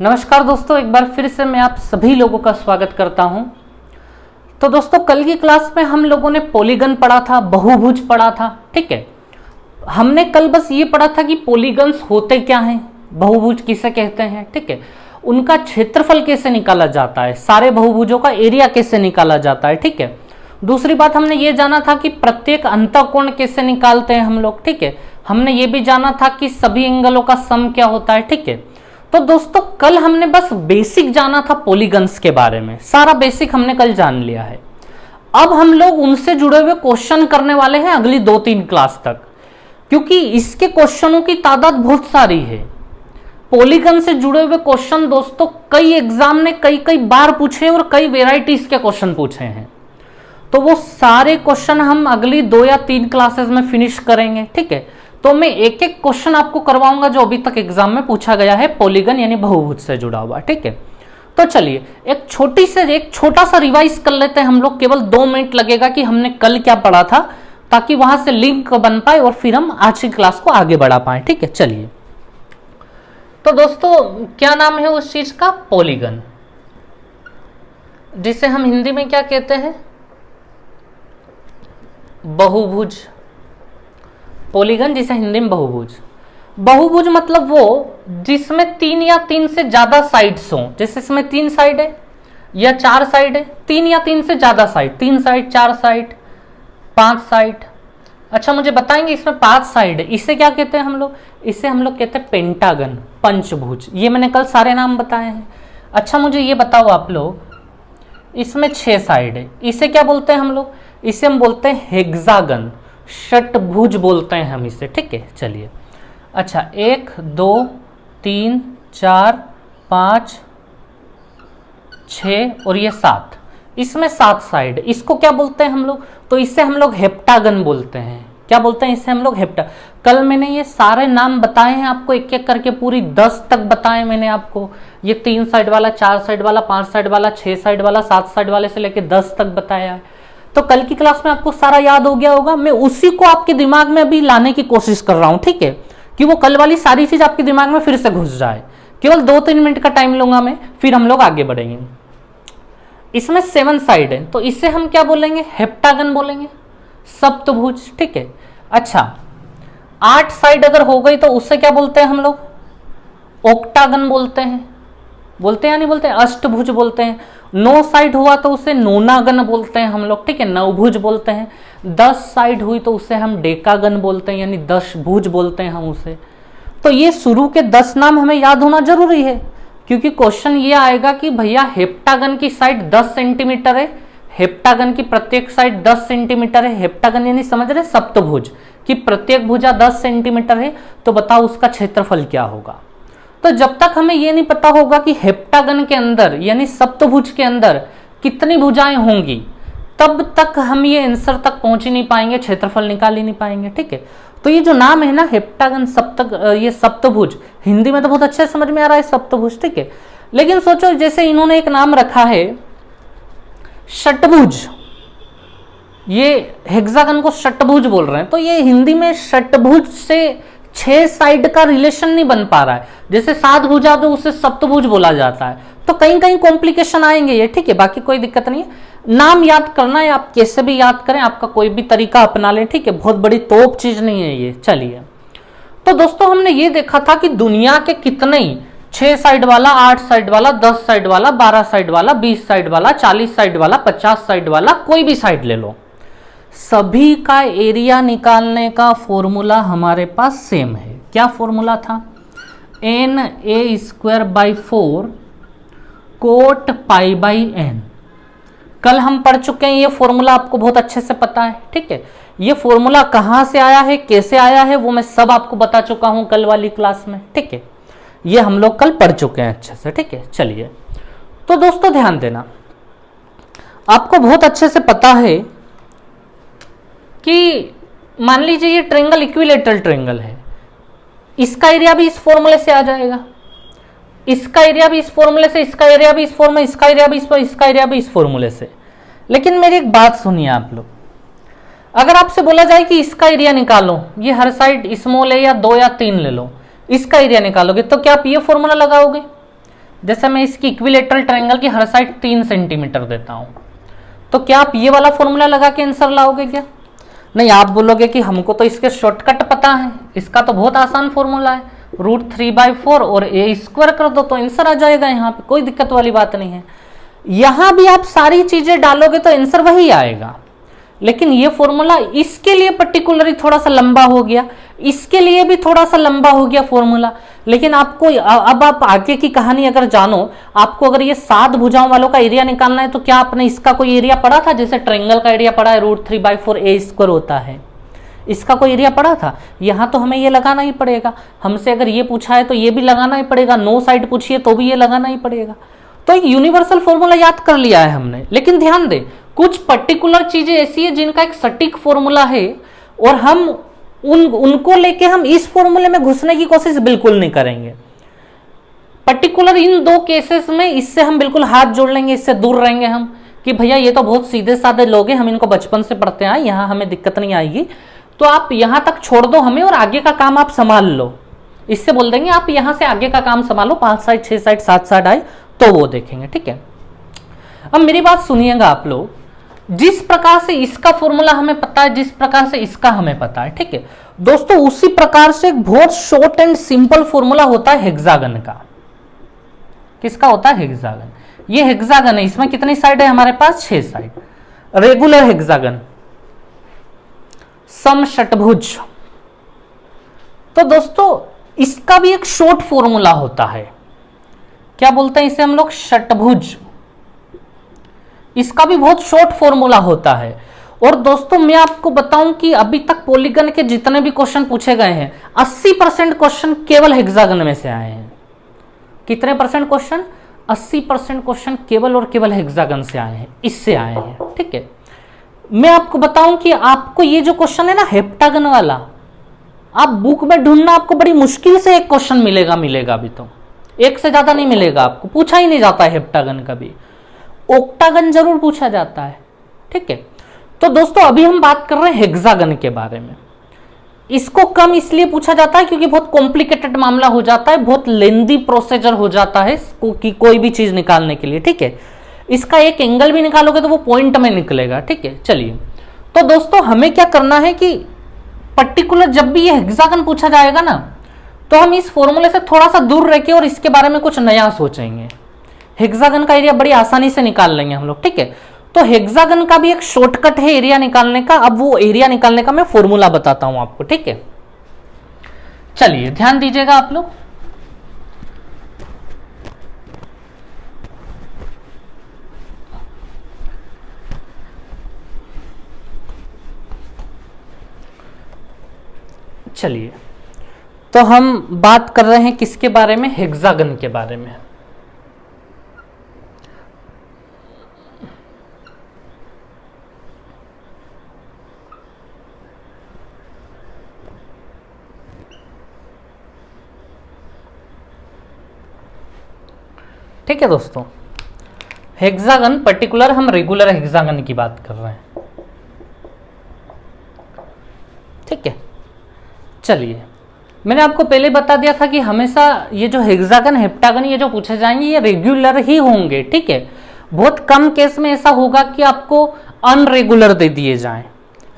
नमस्कार दोस्तों, एक बार फिर से मैं आप सभी लोगों का स्वागत करता हूं। तो दोस्तों, कल की क्लास में हम लोगों ने पॉलीगन पढ़ा था, बहुभुज पढ़ा था। ठीक है, हमने कल बस ये पढ़ा था कि पॉलीगन्स होते क्या हैं, बहुभुज किसे कहते हैं। ठीक है, उनका क्षेत्रफल कैसे निकाला जाता है, सारे बहुभुजों का एरिया कैसे निकाला जाता है। ठीक है, दूसरी बात हमने ये जाना था कि प्रत्येक अंतःकोण कैसे निकालते हैं हम लोग। ठीक है, हमने ये भी जाना था कि सभी एंगलों का सम क्या होता है। ठीक है, तो दोस्तों कल हमने बस बेसिक जाना था पॉलीगन्स के बारे में, सारा बेसिक हमने कल जान लिया है। अब हम लोग उनसे जुड़े हुए क्वेश्चन करने वाले हैं अगली 2-3 क्लास तक, क्योंकि इसके क्वेश्चनों की तादाद बहुत सारी है। पॉलीगन से जुड़े हुए क्वेश्चन दोस्तों कई एग्जाम ने कई बार पूछे और कई वेराइटीज के क्वेश्चन पूछे हैं। तो वो सारे क्वेश्चन हम अगली 2 या 3 क्लासेस में फिनिश करेंगे। ठीक है, तो मैं एक एक क्वेश्चन आपको करवाऊंगा जो अभी तक एग्जाम में पूछा गया है पॉलीगन यानी बहुभुज से जुड़ा हुआ। ठीक है, तो चलिए एक छोटा सा रिवाइज कर लेते हैं हम लोग। केवल 2 मिनट लगेगा कि हमने कल क्या पढ़ा था, ताकि वहां से लिंक बन पाए और फिर हम आज की क्लास को आगे बढ़ा पाए। ठीक है, चलिए। तो दोस्तों क्या नाम है उस चीज का? पॉलीगन, जिसे हम हिंदी में क्या कहते हैं? बहुभुज। पॉलीगन जिसे हिंदी में बहुभुज। बहुभुज मतलब वो जिसमें 3 या 3 से ज्यादा साइड्स हों। जैसे इसमें 3 साइड है या 4 साइड है, 3 या 3 से ज्यादा साइड, 3 साइड, 4 साइड, 5 साइड। अच्छा, मुझे बताएंगे इसमें 5 साइड है, इसे क्या कहते हैं हम लोग? इसे हम लोग कहते हैं पेंटागन, पंचभुज। ये मैंने कल सारे नाम बताए हैं। अच्छा, मुझे ये बताओ आप लोग, इसमें 6 साइड है, इसे क्या बोलते हैं हम लोग? इसे हम बोलते हैं हेक्सागन, षटभुज बोलते हैं हम इसे। ठीक है, चलिए। अच्छा, 1 2 3 4 5 6 और ये 7, इसमें 7 साइड, इसको क्या बोलते हैं हम लोग? तो इसे हम लोग हेप्टागन बोलते हैं। क्या बोलते हैं इसे हम लोग? हेप्टा। कल मैंने ये सारे नाम बताए हैं आपको, एक एक करके पूरी 10 तक बताए मैंने आपको। ये 3 साइड वाला, 4 साइड वाला, 5 साइड वाला, 6 साइड वाला, 7 साइड वाले से लेके 10 तक बताया है। तो कल की क्लास में आपको सारा याद हो गया होगा। मैं उसी को आपके दिमाग में अभी लाने की कोशिश कर रहा हूं। ठीक है, कि वो कल वाली सारी चीज आपके दिमाग में फिर से घुस जाए। केवल 2-3 मिनट का टाइम लूंगा मैं, फिर हम लोग आगे बढ़ेंगे। इसमें 7 साइड है, तो इसे हम क्या बोलेंगे? हेप्टागन बोलेंगे, सप्तभुज। ठीक है। अच्छा, 8 साइड अगर हो गई तो उससे क्या बोलते हैं हम लोग? ऑक्टागन बोलते हैं। बोलते हैं या नहीं बोलते? अष्टभुज बोलते हैं। 9 साइड हुआ तो उसे नोनागन बोलते हैं हम लोग। ठीक है, नवभुज बोलते हैं। 10 साइड हुई तो उसे हम डेकागन बोलते हैं, यानी 10 भुज बोलते हैं हम उसे। तो ये शुरू के 10 नाम हमें याद होना जरूरी है, क्योंकि क्वेश्चन ये आएगा कि भैया हेप्टागन की साइड 10 सेंटीमीटर है, हेप्टागन की प्रत्येक साइड 10 सेंटीमीटर है। हेप्टागन यानी समझ रहे, सप्तभुज की प्रत्येक भुजा 10 सेंटीमीटर है, तो बताओ उसका क्षेत्रफल क्या होगा? तो जब तक हमें यह नहीं पता होगा कि हेप्टागन के अंदर यानी सप्तभुज के अंदर कितनी भुजाएं होंगी, तब तक हम ये आंसर तक पहुंच ही नहीं पाएंगे, क्षेत्रफल निकाल ही नहीं पाएंगे। ठीक है, तो ये जो नाम है ना हेप्टागन, ये सप्तभुज, हिंदी में तो बहुत अच्छे समझ में आ रहा है सप्तभुज। ठीक है, लेकिन सोचो जैसे इन्होंने एक नाम रखा है षटभुज, ये हेक्सागन को षटभुज बोल रहे हैं, तो ये हिंदी में षटभुज से 6 साइड का रिलेशन नहीं बन पा रहा है। जैसे 7 भुजा तो उसे सप्तभुज बोला जाता है, तो कहीं कहीं कॉम्प्लिकेशन आएंगे ये। ठीक है, बाकी कोई दिक्कत नहीं है। नाम याद करना है, आप कैसे भी याद करें, आपका कोई भी तरीका अपना लें। ठीक है, बहुत बड़ी तोप चीज नहीं है ये। चलिए, तो दोस्तों हमने ये देखा था कि दुनिया के कितने 6 साइड वाला, 8 साइड वाला, 10 साइड वाला, 12 साइड वाला, 20 साइड वाला, 40 साइड वाला, 50 साइड वाला, कोई भी साइड ले लो, सभी का एरिया निकालने का फॉर्मूला हमारे पास सेम है। क्या फॉर्मूला था? na²/4 coat π/n। कल हम पढ़ चुके हैं, ये फॉर्मूला आपको बहुत अच्छे से पता है। ठीक है, ये फॉर्मूला कहां से आया है, कैसे आया है, वो मैं सब आपको बता चुका हूं कल वाली क्लास में। ठीक है, ये हम लोग कल पढ़ चुके हैं अच्छे से। ठीक है, चलिए। तो दोस्तों ध्यान देना, आपको बहुत अच्छे से पता है कि मान लीजिए ये ट्रायंगल इक्विलेटरल ट्रायंगल है, इसका एरिया भी इस फॉर्मूले से आ जाएगा, इसका एरिया भी इस फॉर्मूले से, इसका एरिया भी इस फॉर्मूले, इसका एरिया भी इसका एरिया भी इस फॉर्मूले से। लेकिन मेरी एक बात सुनिए आप लोग, अगर आपसे बोला जाए कि इसका एरिया निकालो, ये हर साइड स्मॉल है या 2 या 3 ले लो, इसका एरिया निकालोगे, तो क्या आप ये फॉर्मूला लगाओगे? जैसे मैं इसकी इक्विलेटरल ट्रायंगल की हर साइड 3 सेंटीमीटर देता हूं, तो क्या आप ये वाला फॉर्मूला लगा के आंसर लाओगे क्या? नहीं, आप बोलोगे कि हमको तो इसके शॉर्टकट पता है, इसका तो बहुत आसान फॉर्मूला है, √3/4 और a स्क्वायर कर दो तो आंसर आ जाएगा। यहाँ पे कोई दिक्कत वाली बात नहीं है। यहां भी आप सारी चीजें डालोगे तो आंसर वही आएगा, लेकिन ये फॉर्मूला इसके लिए पर्टिकुलरली थोड़ा सा लंबा हो गया, इसके लिए भी थोड़ा सा लंबा हो गया फॉर्मूला। लेकिन आपको अब आप आगे की कहानी अगर जानो, आपको अगर ये 7 भुजाओं वालों का एरिया निकालना है तो क्या आपने इसका कोई एरिया पढ़ा था? जैसे ट्रायंगल का एरिया पढ़ा है √3/4 a स्क्वायर होता है, इसका कोई एरिया पढ़ा था? यहां तो हमें ये लगाना ही पड़ेगा। हमसे अगर ये पूछा है तो ये भी लगाना ही पड़ेगा, नो साइड पूछिए तो भी ये लगाना ही पड़ेगा। तो एक यूनिवर्सल फॉर्मूला याद कर लिया है हमने, लेकिन ध्यान दे कुछ पर्टिकुलर चीजें ऐसी है जिनका एक सटीक फॉर्मूला है और हम उनको लेके हम इस फॉर्मूले में घुसने की कोशिश बिल्कुल नहीं करेंगे। पर्टिकुलर इन 2 केसेस में इससे हम बिल्कुल हाथ जोड़ लेंगे, इससे दूर रहेंगे हम कि भैया ये तो बहुत सीधे साधे लोग हैं, हम इनको बचपन से पढ़ते आए, यहां हमें दिक्कत नहीं आएगी, तो आप यहां तक छोड़ दो हमें और आगे का काम आप संभाल लो। इससे बोल देंगे आप यहां से आगे का काम संभालो, 5 साइड 6 साइड 7 साइड आए तो वो देखेंगे, ठीक है। अब मेरी बात सुनिएगा आप लोग, जिस प्रकार से इसका फॉर्मूला हमें पता है, जिस प्रकार से इसका हमें पता है, ठीक है दोस्तों, उसी प्रकार से एक बहुत शॉर्ट एंड सिंपल फॉर्मूला होता है हेक्सागन का। किसका होता है? हेक्सागन। ये हेक्सागन है, इसमें कितनी साइड है हमारे पास? 6 साइड। रेगुलर हेक्सागन, समषटभुज। तो दोस्तों इसका भी एक शॉर्ट फॉर्मूला होता है, क्या बोलते हैं इसे हम लोग? षटभुज। इसका भी बहुत शॉर्ट फॉर्मूला होता है। और दोस्तों मैं आपको बताऊं कि अभी तक पॉलीगन के जितने भी क्वेश्चन पूछे गए हैं 80% क्वेश्चन केवल हेक्सागन में से आए हैं। कितने परसेंट क्वेश्चन? 80% क्वेश्चन केवल और केवल हेक्सागन से आए हैं, इससे आए हैं, ठीक है। मैं आपको बताऊं कि आपको ये जो क्वेश्चन है ना हेप्टागन वाला, आप बुक में ढूंढना आपको बड़ी मुश्किल से एक क्वेश्चन मिलेगा अभी तो, एक से ज्यादा नहीं मिलेगा आपको, पूछा ही नहीं जाता है हेप्टागन का भी। ऑक्टागन जरूर पूछा जाता है, ठीक है। तो दोस्तों अभी हम बात कर रहे हैं हेक्सागन के बारे में। इसको कम इसलिए पूछा जाता है क्योंकि बहुत कॉम्प्लिकेटेड मामला हो जाता है, बहुत लेंदी प्रोसीजर हो जाता है कि कोई भी चीज निकालने के लिए, ठीक है। इसका एक एंगल भी निकालोगे तो वो पॉइंट में निकलेगा, ठीक है। चलिए, तो दोस्तों हमें क्या करना है कि पर्टिकुलर जब भी ये हेक्सागन पूछा जाएगा ना, तो हम इस फॉर्मूले से थोड़ा सा दूर रह के और इसके बारे में कुछ नया सोचेंगे। हेक्सागन का एरिया बड़ी आसानी से निकाल लेंगे हम लोग, ठीक है। तो हेक्सागन का भी एक शॉर्टकट है एरिया निकालने का। अब वो एरिया निकालने का मैं फॉर्मूला बताता हूं आपको, ठीक है। चलिए ध्यान दीजिएगा आप लोग। चलिए, तो हम बात कर रहे हैं किसके बारे में? हेक्सागन के बारे में। ठीक है दोस्तों, हेक्सागन पर्टिकुलर हम रेगुलर हेक्सागन की बात कर रहे हैं, ठीक है। चलिए, मैंने आपको पहले बता दिया था कि हमेशा ये जो हेक्सागन हेप्टागन ये जो पूछे जाएंगे ये रेगुलर ही होंगे, ठीक है। बहुत कम केस में ऐसा होगा कि आपको अनरेगुलर दे दिए जाएं।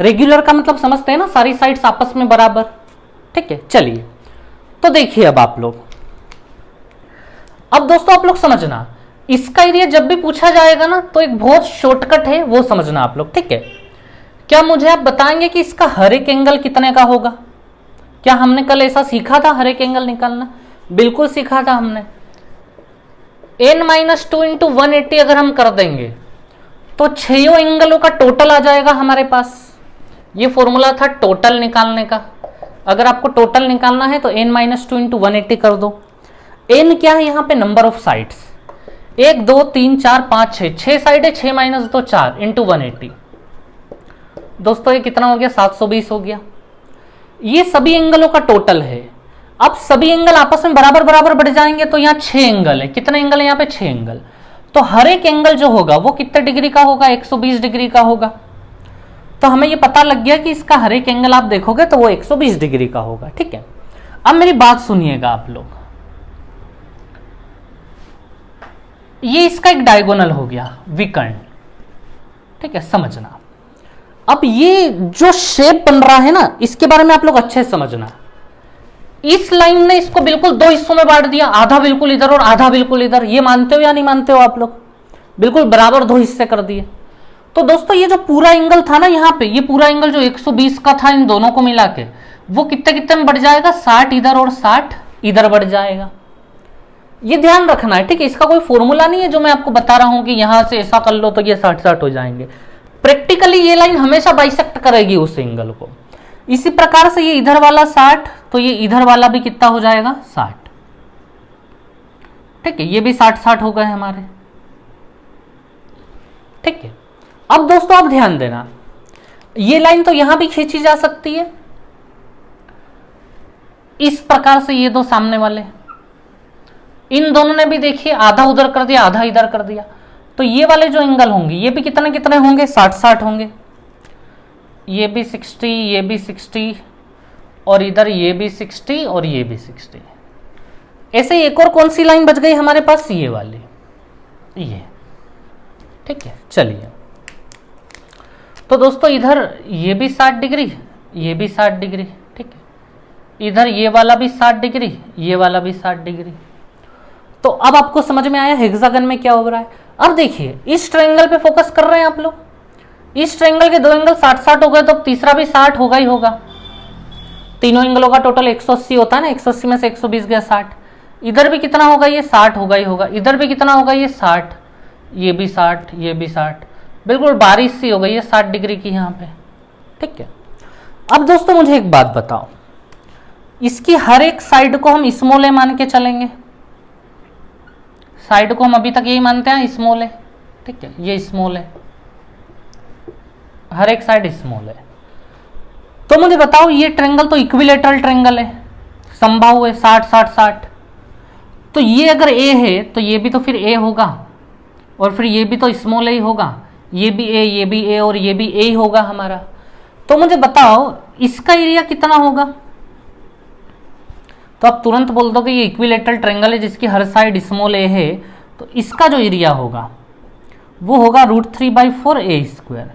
रेगुलर का मतलब समझते हैं ना, सारी साइड्स आपस में बराबर, ठीक है। चलिए, तो देखिए अब आप लोग, अब दोस्तों आप लोग समझना, इसका एरिया जब भी पूछा जाएगा ना तो एक बहुत शॉर्टकट है, वो समझना आप लोग, ठीक है। क्या मुझे आप बताएंगे कि इसका हर एक एंगल कितने का होगा? क्या हमने कल ऐसा सीखा था हर एक एंगल निकालना? बिल्कुल सीखा था हमने। n-2 इंटू 180 अगर हम कर देंगे तो 6 एंगलों का टोटल आ जाएगा हमारे पास। ये फॉर्मूला था टोटल निकालने का। अगर आपको टोटल निकालना है तो n-2 इंटू 180 कर दो। n क्या है यहाँ पे? नंबर ऑफ साइड्स, 1 2 3 4 5 6, 6 साइड है, 6 माइनस 2 4 इंटू 180। दोस्तों ये कितना हो गया? 720 हो गया। ये सभी एंगलों का टोटल है। अब सभी एंगल आपस में बराबर बराबर बढ़ जाएंगे तो यहाँ 6 एंगल है। कितने एंगल है यहाँ पे? 6 एंगल। तो हर एक एंगल जो होगा वो कितने डिग्री का होगा? 120 डिग्री का होगा। तो हमें ये पता लग गया कि इसका हर एक एंगल आप देखोगे तो वो 120 डिग्री का होगा, ठीक है। अब मेरी बात सुनिएगा आप लोग, ये इसका एक डायगोनल हो गया विकर्ण, ठीक है, समझना। अब ये जो शेप बन रहा है ना, इसके बारे में आप लोग अच्छे से समझना। इस लाइन ने इसको बिल्कुल दो हिस्सों में बांट दिया, आधा बिल्कुल इधर और आधा बिल्कुल इधर। ये मानते हो या नहीं मानते हो आप लोग? बिल्कुल बराबर दो हिस्से कर दिए। तो दोस्तों ये जो पूरा एंगल था ना यहाँ पे, ये पूरा एंगल जो 120 का था इन दोनों को मिला के, वो कितने कितने में बढ़ जाएगा? 60 इधर और 60 इधर बढ़ जाएगा। ये ध्यान रखना है, ठीक है। इसका कोई फॉर्मूला नहीं है जो मैं आपको बता रहा हूं कि यहां से ऐसा कर लो तो ये 60-60 हो जाएंगे। प्रैक्टिकली ये लाइन हमेशा बाइसेक्ट करेगी उस एंगल को। इसी प्रकार से ये इधर वाला 60, तो ये इधर वाला भी कितना हो जाएगा? 60, ठीक है। ये भी 60-60 हो गए हमारे, ठीक है। अब दोस्तों आप ध्यान देना, ये लाइन तो यहां भी खींची जा सकती है इस प्रकार से। ये दो सामने वाले, इन दोनों ने भी देखिए आधा उधर कर दिया, आधा इधर कर दिया। तो ये वाले जो एंगल होंगे ये भी कितने कितने होंगे? 60-60 होंगे। ये भी 60, ये भी 60, और इधर ये भी 60 और ये भी 60। ऐसे एक और कौन सी लाइन बच गई हमारे पास? ये वाली, ये, ठीक है। चलिए, तो दोस्तों इधर ये भी 60 डिग्री, ये भी 60 डिग्री, ठीक है। इधर ये वाला भी 60 डिग्री, ये वाला भी 60 डिग्री। तो अब आपको समझ में आया हेक्सागन में क्या हो रहा है। अब देखिए इस ट्रायंगल पे फोकस कर रहे हैं आप लोग। इस ट्रायंगल के दो एंगल 60-60 हो गए, तो अब तीसरा भी 60 होगा ही होगा। तीनों एंगलों का टोटल 180 होता है ना, 180 में से 120 गया 60। इधर भी कितना होगा? ये 60 होगा ही होगा। इधर भी कितना होगा? ये 60, ये भी 60, ये भी 60। बिल्कुल बारिश सी हो गई है 60 डिग्री की यहाँ पे, ठीक है। अब दोस्तों मुझे एक बात बताओ, इसकी हर एक साइड को हम स्मॉल ए मान के चलेंगे। साइड को हम अभी तक यही मानते हैं स्मॉल है, ठीक है। ये स्मॉल है, हर एक साइड स्मॉल है। तो मुझे बताओ ये ट्रायंगल तो इक्विलेटरल ट्रायंगल है, समबाहु है, 60-60-60। तो ये अगर ए है तो ये भी तो फिर ए होगा, और फिर ये भी तो स्मॉल ए ही होगा। ये भी ए, ये भी ए और ये भी ए ही होगा हमारा। तो मुझे बताओ इसका एरिया कितना होगा? तो आप तुरंत बोल दोगे ये इक्विलेटरल ट्रायंगल है जिसकी हर साइड स्मॉल ए है, तो इसका जो एरिया होगा वो होगा √3/4a²।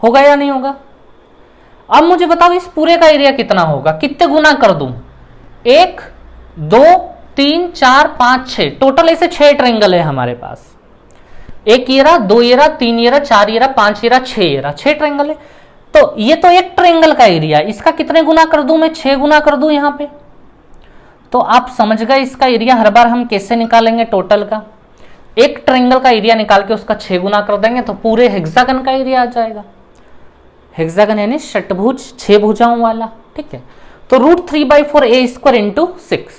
होगा या नहीं होगा? अब मुझे बताओ इस पूरे का एरिया कितना होगा? कितने गुना कर दूं? 1, 2, 3, 4, 5, 6। टोटल ऐसे 6 ट्रायंगल है हमारे पास। 1 येरा, 2 येरा, 3 येरा, 4 येरा, 5 येरा, 6 येरा, 6 ट्रायंगल है। तो ये तो एक ट्रायंगल का एरिया, इसका कितने गुना कर दूं मैं? 6 गुना कर दूं यहाँ पे। तो आप समझ गए इसका एरिया हर बार हम कैसे निकालेंगे टोटल का। एक ट्रायंगल का एरिया निकाल के उसका 6 गुना कर देंगे तो पूरे हेक्सागन का एरिया आ जाएगा। हेक्सागन यानी षटभुज, 6 भुजाओं वाला, ठीक है। तो √3/4a² × 6।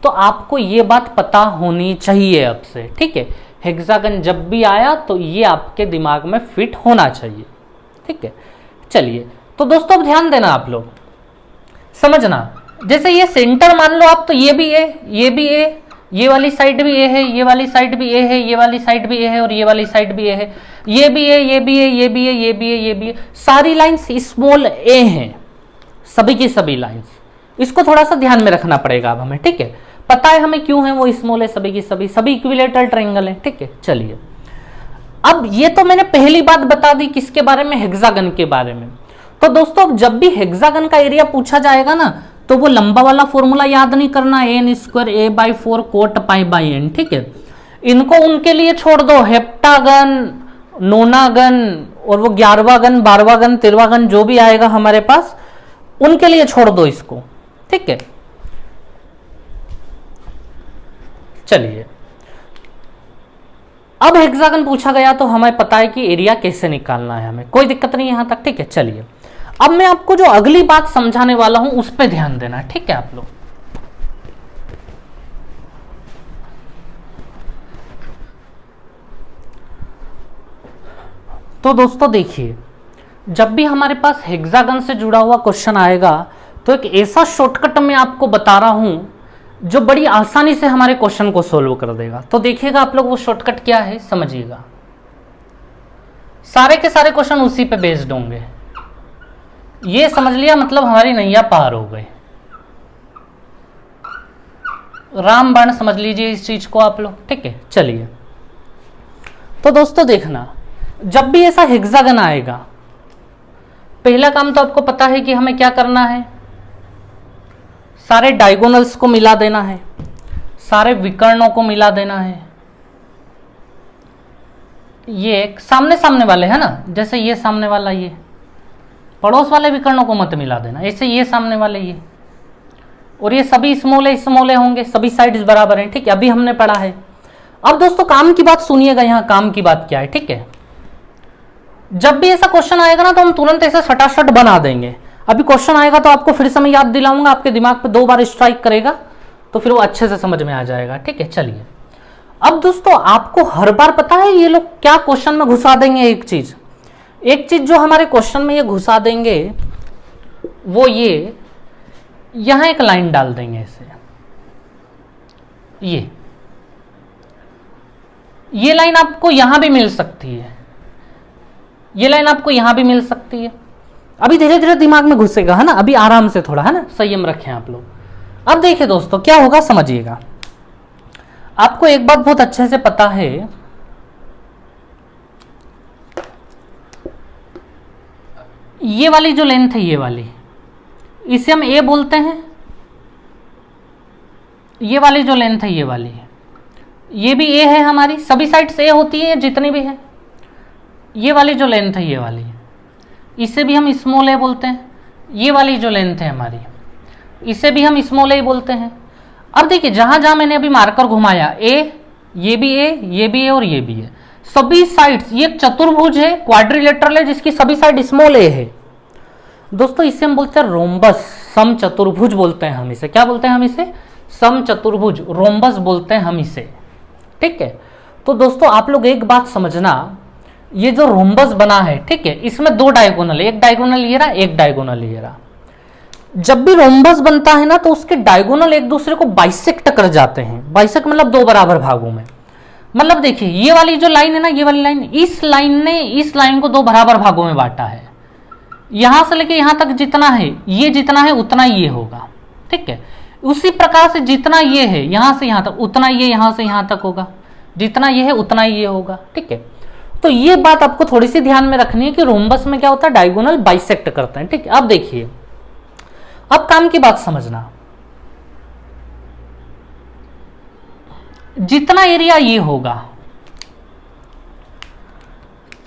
तो आपको ये बात पता होनी चाहिए अब से, ठीक है। हेक्सागन जब भी आया तो ये आपके दिमाग में फिट होना चाहिए, ठीक है। चलिए, तो दोस्तों अब ध्यान देना आप लोग, समझना। जैसे ये सेंटर मान लो आप, तो ये भी ए, ये भी ए, ये वाली साइड भी ए है, ये वाली साइड भी ए है, ये वाली साइड भी ए है और ये वाली साइड भी ए है। ये भी ए, ये भी ए, ये भी ए, ये भी ए, ये भी ए। सारी लाइंस स्मॉल ए हैं, सभी की सभी लाइंस। इसको थोड़ा सा ध्यान में रखना पड़ेगा अब हमें, ठीक है। पता है हमें क्यों है वो स्मॉल है सभी की सभी, सभी इक्विलेटरल ट्रायंगल है, ठीक है। चलिए, अब ये तो मैंने पहली बात बता दी किसके बारे में? हेक्सागन के बारे में। तो दोस्तों अब जब भी हेक्सागन का एरिया पूछा जाएगा ना, तो वो लंबा वाला फॉर्मूला याद नहीं करना, n² a/4 cot π/n, ठीक है। इनको उनके लिए छोड़ दो, हेप्टागन, नोनागन और वो 11वां गन, 12वां गन, 13वां गन जो भी आएगा हमारे पास, उनके लिए छोड़ दो इसको, ठीक है। चलिए, अब हेक्सागन पूछा गया तो हमें पता है कि एरिया कैसे निकालना है, हमें कोई दिक्कत नहीं यहां तक, ठीक है। चलिए, अब मैं आपको जो अगली बात समझाने वाला हूं उस पर ध्यान देना, ठीक है आप लोग। तो दोस्तों देखिए, जब भी हमारे पास हेक्सागन से जुड़ा हुआ क्वेश्चन आएगा तो एक ऐसा शॉर्टकट मैं आपको बता रहा हूं जो बड़ी आसानी से हमारे क्वेश्चन को सोल्व कर देगा। तो देखिएगा आप लोग वो शॉर्टकट क्या है, समझिएगा। सारे के सारे क्वेश्चन उसी पे बेस्ड होंगे। ये समझ लिया मतलब हमारी नैया पार हो गई। रामबाण समझ लीजिए इस चीज को आप लोग, ठीक है। चलिए, तो दोस्तों देखना, जब भी ऐसा हेक्सागन आएगा, पहला काम तो आपको पता है कि हमें क्या करना है, सारे डायगोनल्स को मिला देना है, सारे विकर्णों को मिला देना है। ये एक सामने सामने वाले है ना, जैसे ये सामने वाला, ये पड़ोस वाले विकर्णों को मत मिला देना, ऐसे ये सामने वाले ये, और ये सभी स्मॉल होंगे, सभी साइड्स बराबर हैं, ठीक है, अभी हमने पढ़ा है। अब दोस्तों काम की बात सुनिएगा, यहां काम की बात क्या है, ठीक है। जब भी ऐसा क्वेश्चन आएगा ना तो हम तुरंत ऐसे सटासट बना देंगे। अभी क्वेश्चन आएगा तो आपको फिर से मैं याद दिलाऊंगा, आपके दिमाग पे 2 बार स्ट्राइक करेगा तो फिर वो अच्छे से समझ में आ जाएगा, ठीक है। चलिए, अब दोस्तों आपको हर बार पता है ये लोग क्या क्वेश्चन में घुसा देंगे, एक चीज जो हमारे क्वेश्चन में ये घुसा देंगे वो ये यहां एक लाइन डाल देंगे ऐसे, ये लाइन आपको यहां भी मिल सकती है, ये लाइन आपको यहां भी मिल सकती है। अभी धीरे धीरे दिमाग में घुसेगा, है ना, अभी आराम से थोड़ा, है ना, संयम रखें आप लोग। अब देखिए दोस्तों क्या होगा, समझिएगा। आपको एक बात बहुत अच्छे से पता है, ये वाली जो लेंथ है, ये वाली, इसे हम ए बोलते हैं। ये वाली जो लेंथ है, ये वाली है, ये भी ए है, हमारी सभी साइड्स ए होती है जितनी भी है। ये वाली जो लेंथ है, ये वाली है, इसे भी हम स्मॉल ए बोलते हैं। ये वाली जो लेंथ है हमारी, इसे भी हम स्मॉल ए बोलते हैं। अब देखिए जहां जहां मैंने अभी मार्कर घुमाया, ए, ये भी ए, ये भी ए और ये भी है, सभी साइड्स, ये एक चतुर्भुज है, क्वाड्रिलेटरल है, जिसकी सभी साइड स्मॉल ए है। दोस्तों इसे हम बोलते हैं रोम्बस, सम चतुर्भुज बोलते हैं हम इसे। क्या बोलते हैं हम इसे? सम चतुर्भुज, रोम्बस बोलते हैं हम इसे, ठीक है। तो दोस्तों आप लोग एक बात समझना, ये जो रोम्बस बना है, ठीक है, इसमें 2 डायगोनल, एक डायगोनल ये रहा, एक डायगोनल ये रहा। जब भी रोम्बस बनता है ना तो उसके डायगोनल एक दूसरे को बाइसेक्ट कर जाते हैं। बाइसेक्ट मतलब 2 बराबर भागों में। मतलब देखिए ये वाली जो लाइन है ना, ये वाली लाइन, इस लाइन ने इस लाइन को 2 बराबर भागों में बांटा है। यहां से लेके यहां तक जितना है, ये जितना है उतना ये होगा, ठीक है। उसी प्रकार से जितना ये है यहां से यहां तक, उतना ये यहां से यहां तक होगा, जितना ये है उतना ये होगा, ठीक है। तो ये बात आपको थोड़ी सी ध्यान में रखनी है कि रोम्बस में क्या होता है, डायगोनल बाइसेक्ट करते हैं, ठीक है। अब देखिए, अब काम की बात समझना, जितना एरिया ये होगा,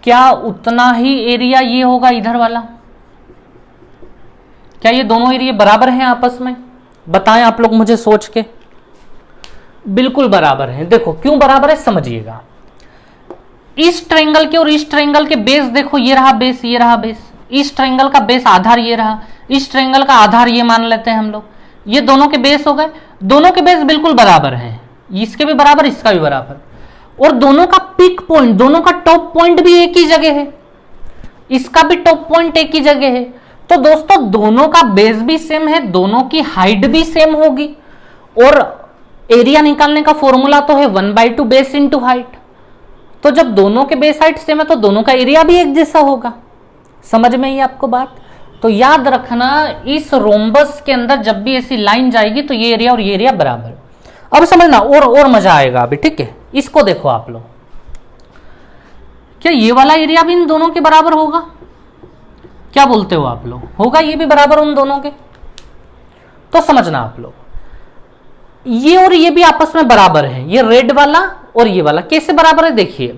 क्या उतना ही एरिया ये होगा इधर वाला? क्या ये दोनों एरिया बराबर हैं आपस में? बताएं आप लोग मुझे सोच के। बिल्कुल बराबर हैं। देखो क्यों बराबर है समझिएगा। इस ट्रायंगल के और इस ट्रायंगल के बेस देखो, ये रहा बेस, ये रहा बेस। इस ट्रायंगल का बेस आधार ये रहा, इस ट्रायंगल का आधार ये मान लेते हैं हम लोग। ये दोनों के बेस हो गए, दोनों के बेस बिल्कुल बराबर हैं, इसके भी बराबर, इसका भी बराबर। और दोनों का पीक पॉइंट, दोनों का टॉप पॉइंट भी एक ही जगह है, इसका भी टॉप पॉइंट एक ही जगह है। तो दोस्तों दोनों का बेस भी सेम है, दोनों की हाइट भी सेम होगी। और एरिया निकालने का फॉर्मूला तो है 1/2 बेस इंटू हाइट। तो जब दोनों के बेस हाइट सेम है तो दोनों का एरिया भी एक जैसा होगा। समझ में ही आपको बात? तो याद रखना, इस रोम्बस के अंदर जब भी ऐसी लाइन जाएगी तो ये एरिया और ये एरिया बराबर। अब समझना और मजा आएगा अभी, ठीक है। इसको देखो आप लोग, क्या ये वाला एरिया भी इन दोनों के बराबर होगा? क्या बोलते हो आप लोग? होगा ये भी बराबर उन दोनों के? तो समझना आप लोग, ये और ये भी आपस में बराबर है। ये रेड वाला और ये वाला कैसे बराबर है? देखिए,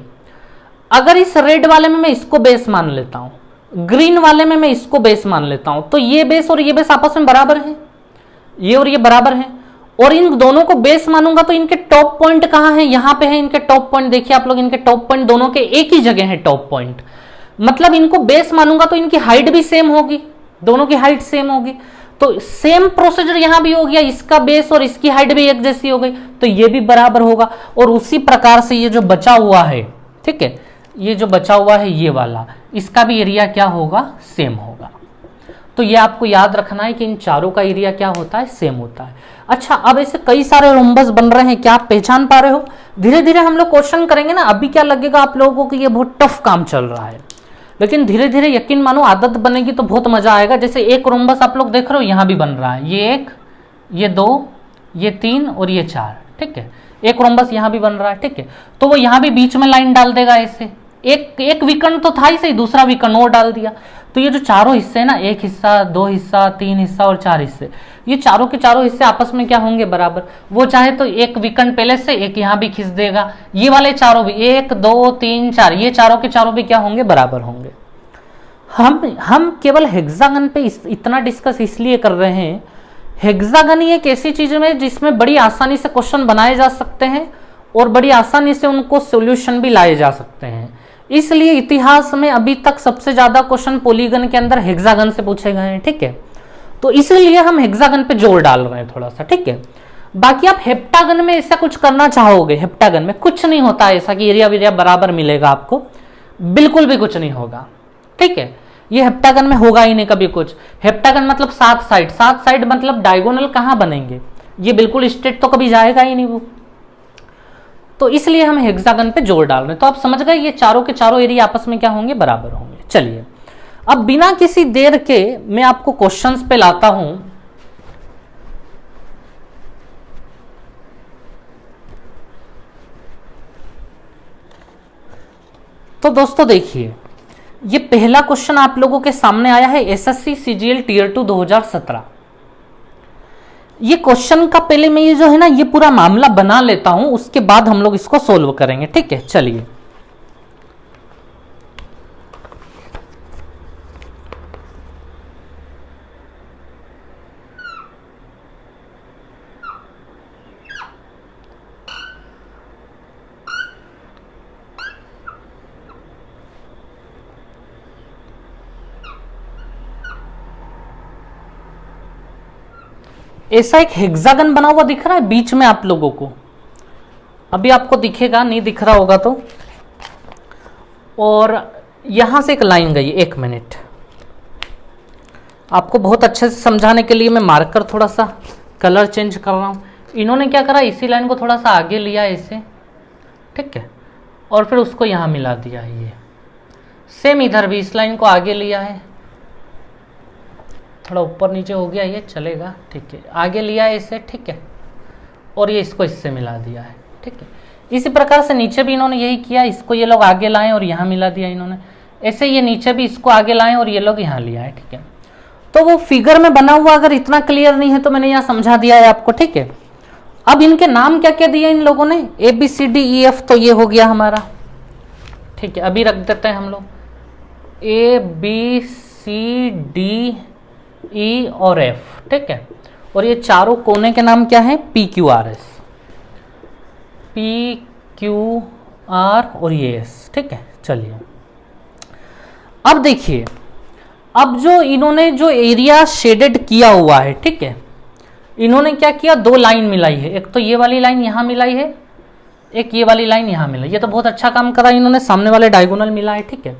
अगर इस रेड वाले में मैं इसको बेस मान लेता हूं, ग्रीन वाले में मैं इसको बेस मान लेता हूं, तो ये बेस और ये बेस आपस में बराबर है, ये और ये बराबर है। और इन दोनों को बेस मानूंगा तो इनके टॉप पॉइंट कहां है? यहां पे है इनके टॉप पॉइंट। देखिए आप लोग, इनके टॉप पॉइंट दोनों के एक ही जगह है टॉप पॉइंट। मतलब इनको बेस मानूंगा तो इनकी हाइट भी सेम होगी, दोनों की हाइट सेम होगी। तो सेम प्रोसीजर यहां भी हो गया, इसका बेस और इसकी हाइट भी एक जैसी हो गई, तो ये भी बराबर होगा। और उसी प्रकार से ये जो बचा हुआ है, ठीक है, ये जो बचा हुआ है ये वाला, इसका भी एरिया क्या होगा? सेम होगा। तो ये आपको याद रखना है कि इन चारों का एरिया क्या होता है? सेम होता है। अच्छा, अब ऐसे कई सारे रोम्बस बन रहे हैं, क्या आप पहचान पा रहे हो? धीरे धीरे हम लोग क्वेश्चन करेंगे ना। अभी क्या लगेगा आप लोगों को कि ये बहुत टफ काम चल रहा है, लेकिन धीरे धीरे यकीन मानो आदत बनेगी तो बहुत मजा आएगा। जैसे एक रोम्बस आप लोग देख रहे हो, यहां भी बन रहा है, ये 1, ये 2, ये 3 और ये 4, ठीक है, एक रोम्बस यहाँ भी बन रहा है, ठीक है, तो वो यहाँ भी बीच में लाइन डाल देगा ऐसे, एक विकर्ण तो था ही सही, दूसरा विकर्ण और डाल दिया, तो ये जो चारों हिस्से हैं ना, एक हिस्सा, दो हिस्सा, तीन हिस्सा और चार हिस्से, ये चारों के चारों हिस्से आपस में क्या होंगे, बराबर। वो चाहे तो एक विकर्ण पहले से एक यहाँ भी खींच देगा, ये वाले चारों भी, एक दो तीन चार, ये चारों के चारों भी क्या होंगे, बराबर होंगे। हम केवल हेक्सागन पे इतना डिस्कस इसलिए कर रहे हैं, हेक्सागन ही एक ऐसी चीज में जिसमें बड़ी आसानी से क्वेश्चन बनाए जा सकते हैं और बड़ी आसानी से उनको सॉल्यूशन भी लाए जा सकते हैं, इसलिए इतिहास में अभी तक सबसे ज्यादा क्वेश्चन पॉलीगन के अंदर हेक्सागन से पूछे गए हैं, ठीक है, तो इसलिए हम हेक्सागन पे जोर डाल रहे हैं थोड़ा सा, ठीक है। बाकी आप हेप्टागन में ऐसा कुछ करना चाहोगे, हेप्टागन में कुछ नहीं होता ऐसा कि एरिया वेरिया बराबर मिलेगा आपको, बिल्कुल भी कुछ नहीं होगा, ठीक है, ये हेप्टागन में होगा ही नहीं कभी कुछ। हेप्टागन मतलब सात साइड मतलब डायगोनल कहां बनेंगे, ये बिल्कुल स्ट्रेट तो कभी जाएगा ही नहीं वो, तो इसलिए हम हेक्सागन पे जोर डाल रहे हैं। तो आप समझ गए ये चारों के चारों एरिया आपस में क्या होंगे, बराबर होंगे। चलिए अब बिना किसी देर के मैं आपको क्वेश्चंस पे लाता हूं। तो दोस्तों देखिए, ये पहला क्वेश्चन आप लोगों के सामने आया है एसएससी सीजीएल टियर 2 2017। ये क्वेश्चन का पहले मैं ये जो है ना ये पूरा मामला बना लेता हूं, उसके बाद हम लोग इसको सोल्व करेंगे, ठीक है। चलिए ऐसा एक हेक्सागन बना हुआ दिख रहा है बीच में आप लोगों को, अभी आपको दिखेगा, नहीं दिख रहा होगा तो, और यहां से एक लाइन गई, एक मिनट, आपको बहुत अच्छे से समझाने के लिए मैं मार्कर थोड़ा सा कलर चेंज कर रहा हूं। इन्होंने क्या करा, इसी लाइन को थोड़ा सा आगे लिया ऐसे, ठीक है, और फिर उसको यहां मिला दिया है। ये सेम इधर भी इस लाइन को आगे लिया है, थोड़ा ऊपर नीचे हो गया, ये चलेगा, ठीक है, आगे लिया है इसे, ठीक है, और ये इसको इससे मिला दिया है, ठीक है। इसी प्रकार से नीचे भी इन्होंने यही किया, इसको ये लोग आगे लाएं और यहाँ मिला दिया इन्होंने, ऐसे ये नीचे भी इसको आगे लाएं और ये लोग यहाँ लिया है, ठीक है। तो वो फिगर में बना हुआ अगर इतना क्लियर नहीं है तो मैंने यहाँ समझा दिया है आपको, ठीक है। अब इनके नाम क्या क्या दिए इन लोगों ने, ABCDEF, तो ये हो गया हमारा, ठीक है, अभी रख देते हैं हम लोग ABCDE और F, ठीक है, और ये चारों कोने के नाम क्या है, PQRS, PQR और ये S, ठीक है। चलिए अब देखिए, अब जो इन्होंने जो एरिया शेडेड किया हुआ है, ठीक है, इन्होंने क्या किया, दो लाइन मिलाई है, एक तो ये वाली लाइन यहां मिलाई है, एक ये वाली लाइन यहां मिलाई, ये तो बहुत अच्छा काम करा इन्होंने, सामने वाले डायगोनल मिला है, ठीक है।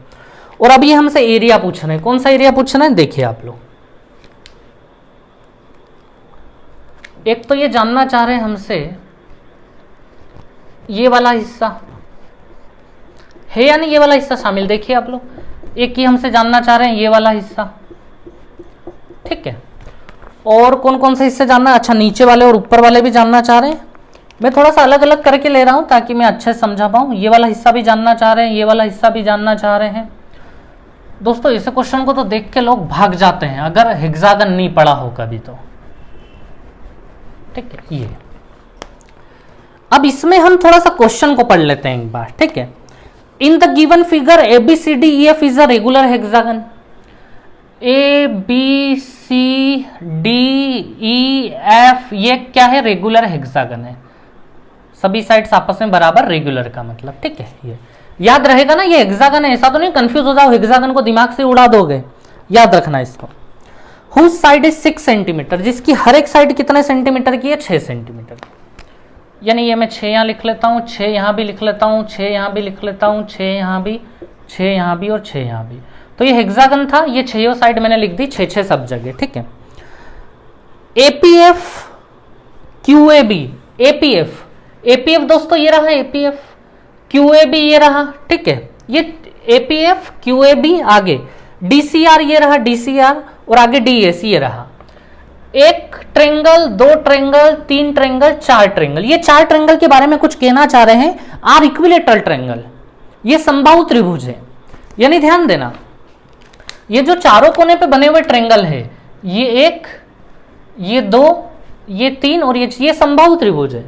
और अब ये हमसे एरिया पूछ रहे हैं, कौन सा एरिया पूछ रहे हैं, देखिए आप लोग, एक तो ये जानना चाह रहे हैं हमसे ये वाला हिस्सा है या नहीं, ये वाला हिस्सा शामिल, देखिए आप लोग, एक ही हमसे जानना चाह रहे हैं ये वाला हिस्सा, ठीक है। और कौन कौन से हिस्से जानना, अच्छा नीचे वाले और ऊपर वाले भी जानना चाह रहे हैं, मैं थोड़ा सा अलग अलग करके ले रहा हूं ताकि मैं अच्छे से समझा पाऊं। ये वाला हिस्सा भी जानना चाह रहे हैं, ये वाला हिस्सा भी जानना चाह रहे हैं। दोस्तों इस क्वेश्चन को तो देख के लोग भाग जाते हैं अगर हेक्सागन नहीं पढ़ा हो कभी तो, ठीक है। ये अब इसमें हम थोड़ा सा क्वेश्चन को पढ़ लेते हैं एक बार, ठीक है। In the given figure ABCDEF is a regular hexagon, ABCDEF ये क्या है, रेगुलर हेक्सागन है, सभी साइड्स आपस में बराबर, रेगुलर का मतलब, ठीक है। ये याद रहेगा ना, ये हेक्सागन है, ऐसा तो नहीं कंफ्यूज हो जाओ, हेक्सागन को दिमाग से उड़ा दोगे, याद रखना इसको। हुज साइड इज 6 सेंटीमीटर, जिसकी हर एक साइड कितने सेंटीमीटर की है, 6 सेंटीमीटर, यानी ये मैं 6 यहाँ लिख लेता हूँ, 6 यहाँ भी लिख लेता हूँ, 6 यहाँ भी लिख लेता हूँ, 6 यहाँ भी, 6 यहाँ भी और 6 यहाँ भी, तो ये हेक्सागन था, ये 6 साइड मैंने लिख दी, 6 सब जगह, ठीक है। APF QAB, APF दोस्तों ये रहा APF, QAB ये रहा, ठीक है, ये APF QAB, आगे DCR ये रहा DCR, और आगे DAC ये रहा। एक ट्रेंगल, दो ट्रेंगल, तीन ट्रेंगल, चार ट्रेंगल। ये चार ट्रेंगल के बारे में कुछ कहना चाह रहे हैं, आर इक्विलेटरल ट्रेंगल, ये समबाहु त्रिभुज है। यानी ध्यान देना, ये जो चारों कोने पे बने हुए ट्रेंगल है, ये एक, ये दो, ये तीन और ये समबाहु त्रिभुज है।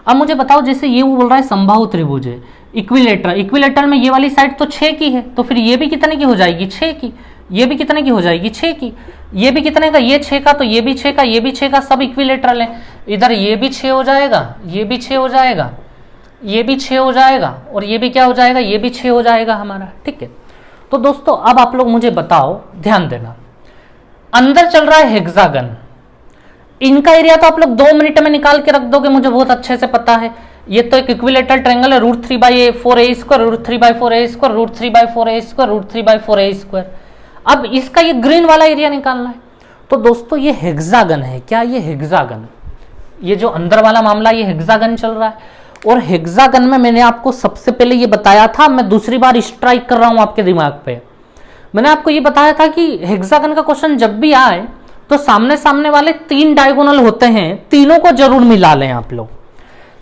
अब मुझे बताओ, जैसे ये वो बोल रहा है समबाहु त्रिभुज है, इक्विलेटरल, इक्विलेटरल में ये वाली साइड तो 6 की है, तो फिर ये भी कितने की हो जाएगी, 6 की। ये भी कितने की हो जाएगी, 6 की। ये भी कितने का, ये 6 का, तो ये भी 6 का, ये भी 6 का, सब इक्विलेटरल है। इधर ये भी 6 हो जाएगा, ये भी 6 हो जाएगा, ये भी 6 हो जाएगा, और ये भी क्या हो जाएगा, ये भी 6 हो जाएगा हमारा। ठीक है, तो दोस्तों अब आप लोग मुझे बताओ, ध्यान देना, अंदर चल रहा है हेक्सागन, इनका एरिया तो आप लोग 2 मिनट में निकाल के रख दोगे, मुझे बहुत अच्छे से पता है। ये तो एक इक्विलेटरल ट्रायंगल है, √3/4a², √3/4a², √3/4a², √3/4a²। अब इसका ये ग्रीन वाला एरिया निकालना है। तो दोस्तों ये हेक्सागन है, क्या ये हेक्सागन, ये जो अंदर वाला मामला ये हेक्सागन चल रहा है। और हेक्सागन में मैंने आपको सबसे पहले ये बताया था, मैं दूसरी बार स्ट्राइक कर रहा हूं आपके दिमाग पे, मैंने आपको ये बताया था कि हेक्सागन का क्वेश्चन जब भी आए तो सामने सामने वाले 3 डायगोनल होते हैं, तीनों को जरूर मिला लें आप लोग।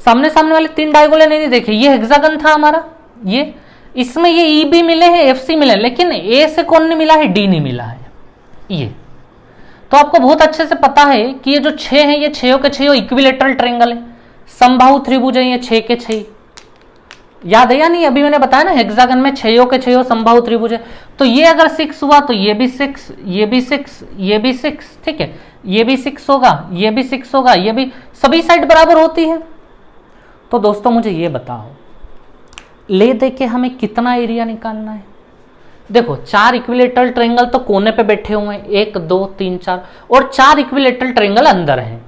सामने सामने वाले 3 डायगोनल नहीं देखे, ये हेक्सागन था हमारा, ये इसमें ये ई भी मिले हैं, एफ सी मिले, लेकिन ए से कौन नहीं मिला है, डी नहीं मिला है। ये तो आपको बहुत अच्छे से पता है कि ये जो 6 है, ये 6 के 6 इक्विलेटरल ट्रायंगल है, समबाहु त्रिभुज है, ये 6 के 6। याद है या नहीं, अभी मैंने बताया ना हेक्सागन में 6 के 6 समबाहु त्रिभुज है। तो ये अगर 6 हुआ तो ये भी 6, ये भी 6, ये भी 6, ठीक है, ये भी 6 होगा, ये भी 6 होगा, ये भी, सभी साइड बराबर होती है। तो दोस्तों मुझे ये बताओ, ले दे के हमें कितना एरिया निकालना है। देखो 4 इक्विलेटरल ट्रायंगल तो कोने पे बैठे हुए हैं, 1 2 3 4, और 4 इक्विलेटरल ट्रायंगल अंदर हैं,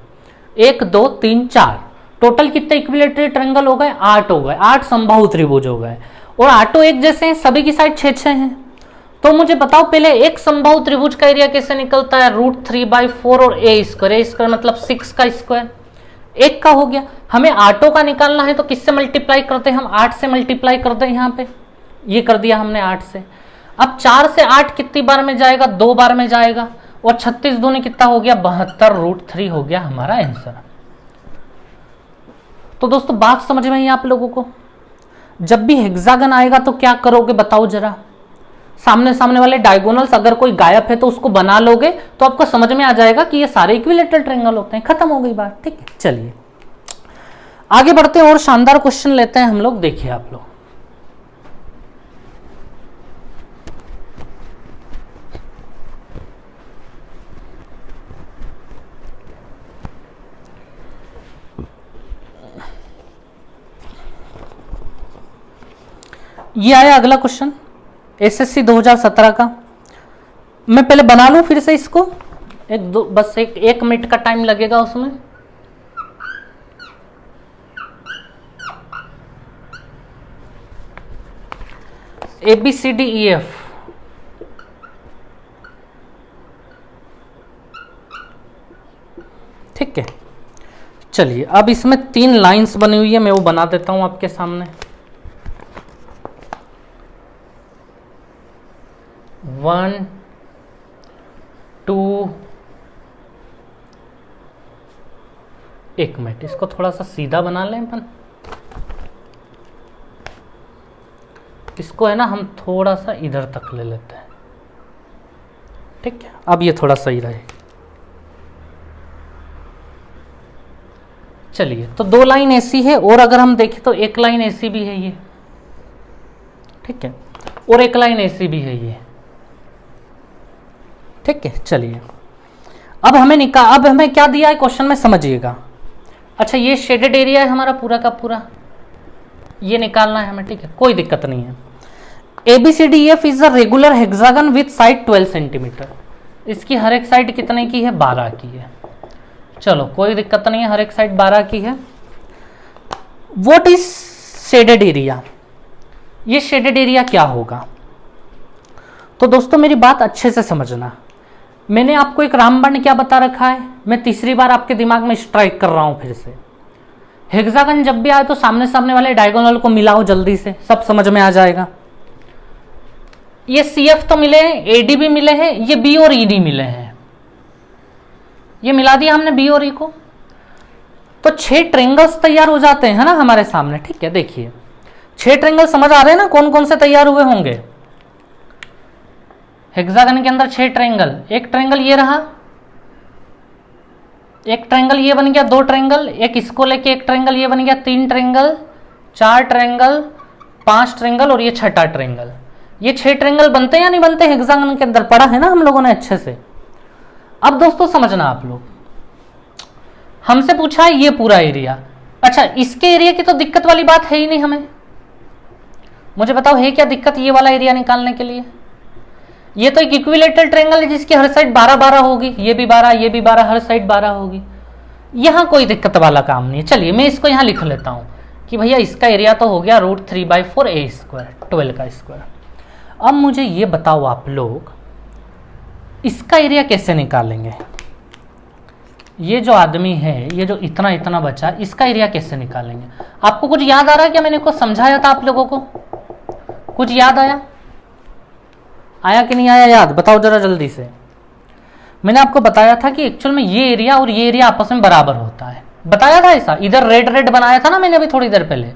1 2 3 4, टोटल कितने इक्विलेटरल ट्रायंगल हो गए, 8 हो गए, 8 समबाहु त्रिभुज हो गए, और आठों एक जैसे हैं, सभी की साइड 6 6 हैं। तो मुझे बताओ पहले एक समबाहु त्रिभुज का एरिया कैसे निकलता है, √3/4 और a² मतलब 6 का स्क्वायर, एक का हो गया। हमें आठों का निकालना है तो किससे मल्टीप्लाई करते हैं, हम 8 से मल्टीप्लाई करते हैं, यहाँ पे ये कर दिया हमने 8 से। अब 4 से 8 कितनी बार में जाएगा, 2 बार में जाएगा, और 36 दूनी कितना हो गया, 72, √3 हो गया हमारा आंसर। तो दोस्तों बात समझ में आई आप लोगों को, जब भी हेक्सागन आएगा तो क्या करोगे बताओ जरा, सामने सामने वाले डायगोनल्स अगर कोई गायब है तो उसको बना लोगे, तो आपको समझ में आ जाएगा कि ये सारे इक्विलेटरल ट्रायंगल होते हैं, खत्म हो गई बात। ठीक है, चलिए आगे बढ़ते हैं और शानदार क्वेश्चन लेते हैं हम लोग। देखिए आप लोग, ये आया अगला क्वेश्चन एसएससी 2017 का। मैं पहले बना लूं फिर से इसको, बस एक मिनट का टाइम लगेगा उसमें। ABCDEF, ठीक है। चलिए अब इसमें 3 लाइंस बनी हुई है, मैं वो बना देता हूं आपके सामने। 1 2, एक मिनट, इसको थोड़ा सा सीधा बना लें अपन, इसको है ना हम थोड़ा सा इधर तक ले लेते हैं, ठीक है, अब ये थोड़ा सही रहे। चलिए तो 2 लाइन ऐसी है, और अगर हम देखें तो एक लाइन ऐसी भी है ये, ठीक है, और एक लाइन ऐसी भी है ये, ठीक है। चलिए अब हमें क्या दिया है क्वेश्चन में, समझिएगा। अच्छा ये शेडेड एरिया है हमारा पूरा का पूरा, ये निकालना है हमें, ठीक है, कोई दिक्कत नहीं है। ABCDEF is a regular hexagon with side 12 centimetre, इसकी हर एक साइड कितने की है, 12 की है। चलो कोई दिक्कत नहीं है, हर एक साइड 12 की है। व्हाट इज शेडेड एरिया, ये शेडेड एरिया क्या होगा। तो दोस्तों मेरी बात अच्छे से समझना, मैंने आपको एक रामबाण क्या बता रखा है, मैं तीसरी बार आपके दिमाग में स्ट्राइक कर रहा हूं फिर से। हेक्सागन जब भी आए तो सामने सामने वाले डायगोनल को मिलाओ जल्दी से, सब समझ में आ जाएगा। ये CF तो मिले हैं, AD भी मिले हैं, ये B और ED मिले हैं, ये मिला दिया हमने बी और ई को, तो 6 ट्रायंगल्स तैयार हो जाते हैं, है ना हमारे सामने। ठीक है, देखिए 6 ट्रायंगल समझ आ रहे हैं ना, कौन कौन से तैयार हुए होंगे। हेक्सागन के अंदर 6 ट्रायंगल, एक ट्रायंगल ये रहा, एक ट्रायंगल ये बन गया, 2 ट्रायंगल, एक इसको लेके एक ट्रायंगल ये बन गया, 3 ट्रायंगल, 4 ट्रायंगल, 5 ट्रायंगल और ये छठा ट्रायंगल। ये 6 ट्रायंगल बनते हैं या नहीं बनते हेक्सागन के अंदर, पढ़ा है ना हम लोगों ने अच्छे से। अब दोस्तों समझना आप लोग, हमसे पूछा है ये पूरा एरिया, अच्छा इसके एरिया की तो दिक्कत वाली बात है ही नहीं हमें। मुझे बताओ है क्या दिक्कत ये वाला एरिया निकालने के लिए। ये तो एक इक्विलेटरल ट्रायंगल है जिसकी हर साइड 12-12 होगी, ये भी 12 ये भी 12, हर साइड 12 होगी। यहां कोई दिक्कत वाला काम नहीं है। चलिए मैं इसको यहां लिख लेता हूं कि भैया इसका एरिया तो हो गया √3/4 a स्क्वायर, 12 का स्क्वायर। अब मुझे ये बताओ आप लोग इसका एरिया कैसे निकालेंगे। ये जो आदमी है, ये जो इतना इतना बचा, इसका एरिया कैसे निकालेंगे। आपको कुछ याद आ रहा है क्या, मैंने को समझाया था आप लोगों को, कुछ याद आया कि नहीं आया याद, बताओ जरा जल्दी से। मैंने आपको बताया था कि एक्चुअल में ये एरिया और ये एरिया आपस में बराबर होता है, बताया था ऐसा, इधर रेड रेड बनाया था ना मैंने अभी थोड़ी देर पहले,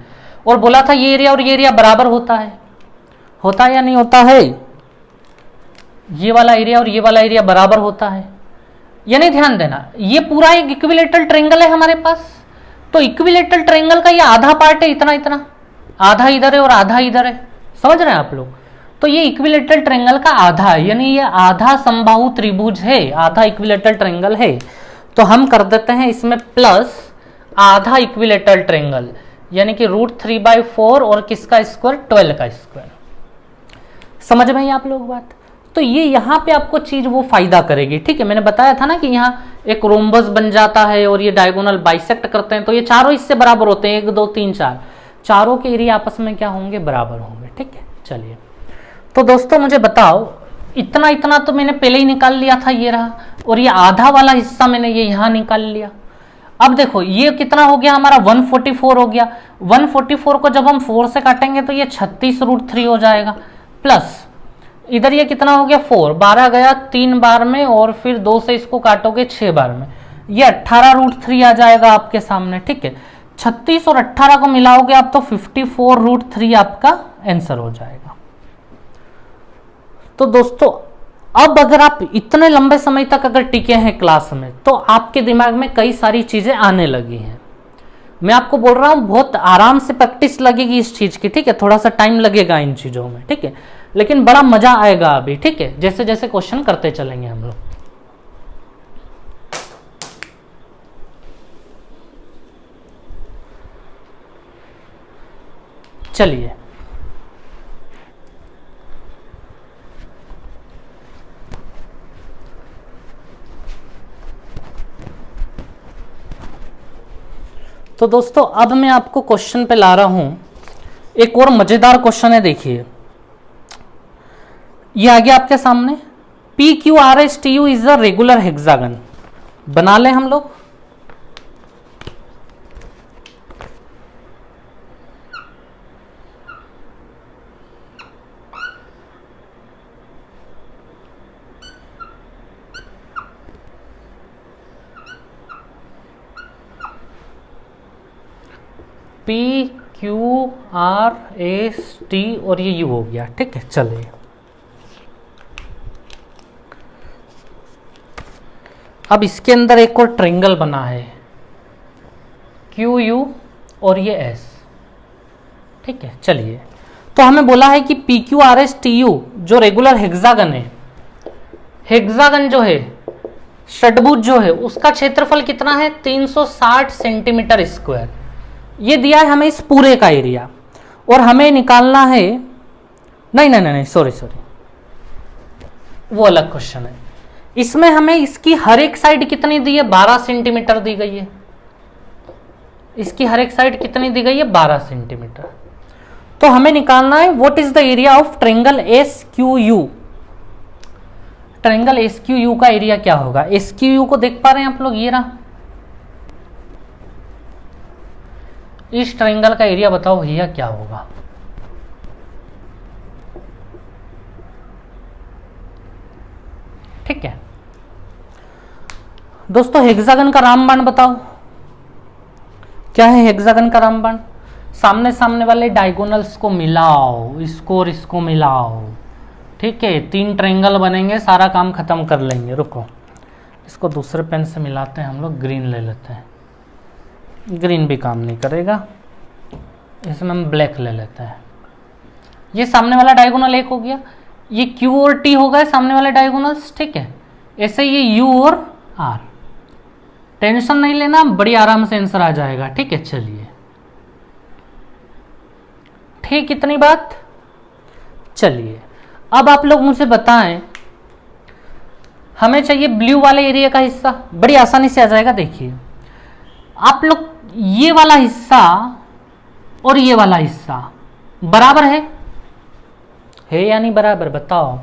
और बोला था ये एरिया और ये एरिया बराबर होता है या नहीं होता है। ये वाला एरिया और ये वाला एरिया बराबर होता है, यानी ध्यान देना ये पूरा एक इक्विलेटरल ट्रायंगल है हमारे पास। तो इक्विलेटरल ट्रायंगल का ये आधा पार्ट है, इतना इतना, आधा इधर है और आधा इधर है, समझ रहे हैं आप लोग। तो ये इक्विलेटरल ट्रायंगल का आधा है, यानी ये आधा समबाहु त्रिभुज है, आधा इक्विलेटरल ट्रायंगल है। तो हम कर देते हैं इसमें प्लस आधा इक्विलेटरल ट्रायंगल, यानी कि √3/4 और किसका स्क्वायर, 12 का स्क्वायर। समझ में आई आप लोग बात। तो ये यहाँ पे आपको चीज वो फायदा करेगी। ठीक है, मैंने बताया था ना कि यहाँ एक रोम्बस बन जाता है और ये डायगोनल बाइसेक्ट करते हैं, तो ये चारों इससे बराबर होते हैं, 1 2 3 4, चारों के एरिया आपस में क्या होंगे, बराबर होंगे। ठीक है, चलिए तो दोस्तों मुझे बताओ, इतना इतना तो मैंने पहले ही निकाल लिया था, ये रहा, और ये आधा वाला हिस्सा मैंने ये यहां निकाल लिया। अब देखो ये कितना हो गया हमारा, 144 हो गया। 144 को जब हम 4 से काटेंगे तो ये 36√3 हो जाएगा, प्लस इधर ये कितना हो गया 4, 12 गया 3 बार में, और फिर 2 से इसको काटोगे 6 बार में, ये 18√3 आ जाएगा आपके सामने। ठीक है, 36 और 18 को मिलाओगे आप तो 54√3 आपका आंसर हो जाएगा। तो दोस्तों अब अगर आप इतने लंबे समय तक अगर टिके हैं क्लास में, तो आपके दिमाग में कई सारी चीजें आने लगी हैं। मैं आपको बोल रहा हूं बहुत आराम से प्रैक्टिस लगेगी इस चीज की। ठीक है, थोड़ा सा टाइम लगेगा इन चीजों में, ठीक है, लेकिन बड़ा मजा आएगा अभी। ठीक है, जैसे जैसे क्वेश्चन करते चलेंगे हम लोग। चलिए तो दोस्तों अब मैं आपको क्वेश्चन पे ला रहा हूं, एक और मजेदार क्वेश्चन है। देखिए ये आ गया आपके सामने, PQRSTU is a regular hexagon. बना ले हम लोग। PQRST और ये U हो गया। ठीक है, चलिए अब इसके अंदर एक और ट्रायंगल बना है, QU और ये S। ठीक है, चलिए तो हमें बोला है कि PQRSTU जो रेगुलर हेक्सागन है, हेक्सागन जो है षटभुज जो है, उसका क्षेत्रफल कितना है, 360 सेंटीमीटर स्क्वायर। ये दिया है हमें इस पूरे का एरिया, और हमें निकालना है, नहीं सॉरी वो अलग क्वेश्चन है। इसमें हमें इसकी हर एक साइड कितनी दी है, 12 सेंटीमीटर दी गई है। इसकी हर एक साइड कितनी दी गई है, 12 सेंटीमीटर। तो हमें निकालना है what is the area of triangle SQU। Triangle SQU का एरिया क्या होगा। SQU को देख पा रहे हैं आप लोग, ये रहा। इस ट्रायंगल का एरिया बताओ भैया क्या होगा। ठीक है दोस्तों हेक्सागन का रामबाण बताओ, क्या है हेक्सागन का रामबाण? सामने सामने वाले डायगोनल्स को मिलाओ, इसको और इसको मिलाओ, ठीक है, 3 ट्रायंगल बनेंगे, सारा काम खत्म कर लेंगे। रुको, इसको दूसरे पेन से मिलाते हैं हम लोग, ग्रीन ले लेते हैं, ग्रीन भी काम नहीं करेगा, इसमें हम ब्लैक ले लेते हैं। ये सामने वाला डायगोनल एक हो गया, ये Q और T हो गए सामने वाले डायगोनल्स, ठीक है। ऐसे ये U और R, टेंशन नहीं लेना, बड़ी आराम से आंसर आ जाएगा, ठीक है। चलिए, ठीक, इतनी बात। चलिए अब आप लोग मुझे बताएं, हमें चाहिए ब्लू वाले एरिया का हिस्सा, बड़ी आसानी से आ जाएगा। देखिए आप लोग, ये वाला हिस्सा और ये वाला हिस्सा बराबर है या नहीं बराबर? बताओ,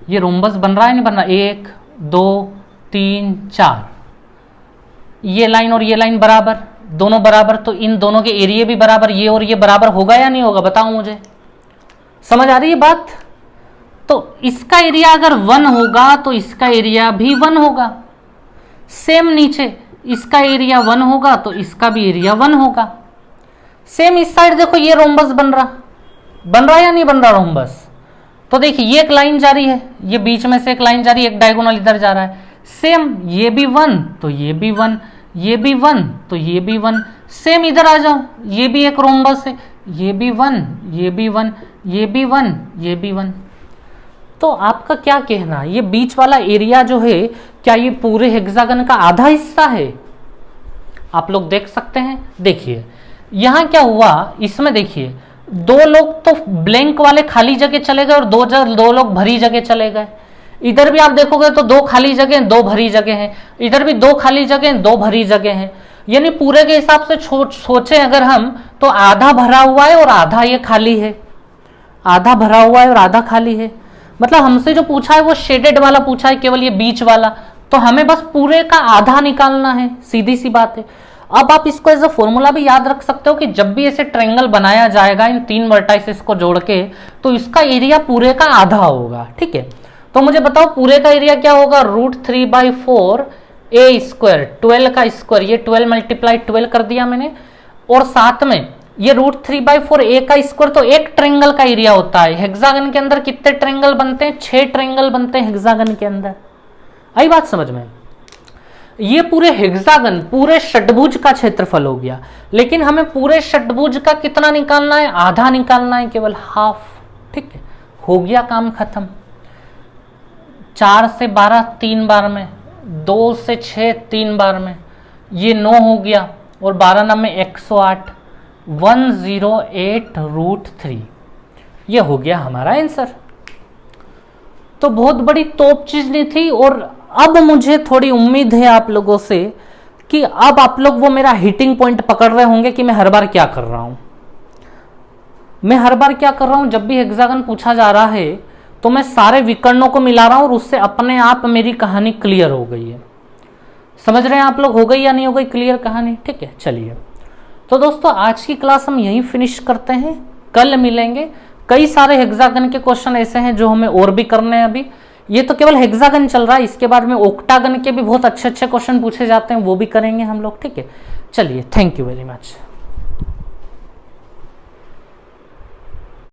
ये रोम्बस बन रहा है नहीं बन रहा? 1 2 3 4, ये लाइन और ये लाइन बराबर, दोनों बराबर, तो इन दोनों के एरिया भी बराबर, ये और ये बराबर होगा या नहीं होगा? बताओ मुझे, समझ आ रही है बात? तो इसका एरिया अगर 1 होगा तो इसका एरिया भी 1 होगा। सेम नीचे इसका एरिया 1 होगा तो इसका भी एरिया 1 होगा। सेम इस साइड देखो, ये रोम्बस बन रहा या नहीं बन रहा रोम्बस? तो देखिए ये एक लाइन जा रही है, ये बीच में से एक लाइन जा रही है, एक डायगोनल इधर जा रहा है। सेम ये भी 1 तो ये भी 1, ये भी 1 तो ये भी 1। सेम इधर आ जाओ, ये भी एक रोम्बस है, ये भी 1, ये भी 1, ये भी 1, ये भी 1। तो आपका क्या कहना है, ये बीच वाला एरिया जो है, क्या ये पूरे हेक्सागन का आधा हिस्सा है? आप लोग देख सकते हैं। देखिए यहां क्या हुआ, इसमें देखिए 2 लोग तो ब्लैंक वाले खाली जगह चले गए और 2 लोग भरी जगह चले गए। इधर भी आप देखोगे तो 2 खाली जगह, 2 भरी जगह हैं, इधर भी 2 खाली जगह, 2 भरी जगह हैं। यानी पूरे के हिसाब से सोचें अगर हम, तो आधा भरा हुआ है और आधा ये खाली है, आधा भरा हुआ है और आधा खाली है। मतलब हमसे जो पूछा है वो शेडेड वाला पूछा है, केवल ये बीच वाला, तो हमें बस पूरे का आधा निकालना है, सीधी सी बात है। अब आप इसको एज अ फॉर्मूला भी याद रख सकते हो कि जब भी ऐसे ट्रायंगल बनाया जाएगा इन 3 वर्टाइसेस को जोड़ के, तो इसका एरिया पूरे का आधा होगा, ठीक है। तो मुझे बताओ पूरे का एरिया क्या होगा? √3/4 a स्क्वायर, 12 का स्क्वायर, ये 12 मल्टीप्लाई 12 कर दिया मैंने, और साथ में ये √3/4 a का स्क्वायर। तो एक ट्रायंगल का एरिया होता है। हेक्सागन के अंदर कितने ट्रायंगल बनते हैं? 6 ट्रायंगल बनते हैं हेक्सागन के अंदर। आई बात समझ में? ये पूरे हेक्सागन, पूरे षटभुज का क्षेत्रफल हो गया, लेकिन हमें पूरे षटभुज का कितना निकालना है? आधा निकालना है, केवल हाफ, ठीक है। हो गया काम खत्म। 4 से 12 3 बार में, 2 से 6 3 बार में, ये 9 हो गया, और 12 9 में 108, 108√3, ये हो गया हमारा आंसर। तो बहुत बड़ी तोप चीज नहीं थी। और अब मुझे थोड़ी उम्मीद है आप लोगों से कि अब आप लोग वो मेरा हिटिंग पॉइंट पकड़ रहे होंगे कि मैं हर बार क्या कर रहा हूं। मैं हर बार क्या कर रहा हूं, जब भी हेक्सागन पूछा जा रहा है तो मैं सारे विकर्णों को मिला रहा हूं, और उससे अपने आप मेरी कहानी क्लियर हो गई है। समझ रहे हैं आप लोग? हो गई या नहीं हो गई क्लियर कहानी? ठीक है, चलिए। तो दोस्तों आज की क्लास हम यहीं फिनिश करते हैं, कल मिलेंगे। कई सारे हेक्सागन के क्वेश्चन ऐसे हैं जो हमें और भी करने हैं। अभी ये तो केवल हेक्सागन चल रहा है, इसके बाद में ऑक्टागन के भी बहुत अच्छे अच्छे क्वेश्चन पूछे जाते हैं, वो भी करेंगे हम लोग, ठीक है। चलिए, थैंक यू वेरी मच।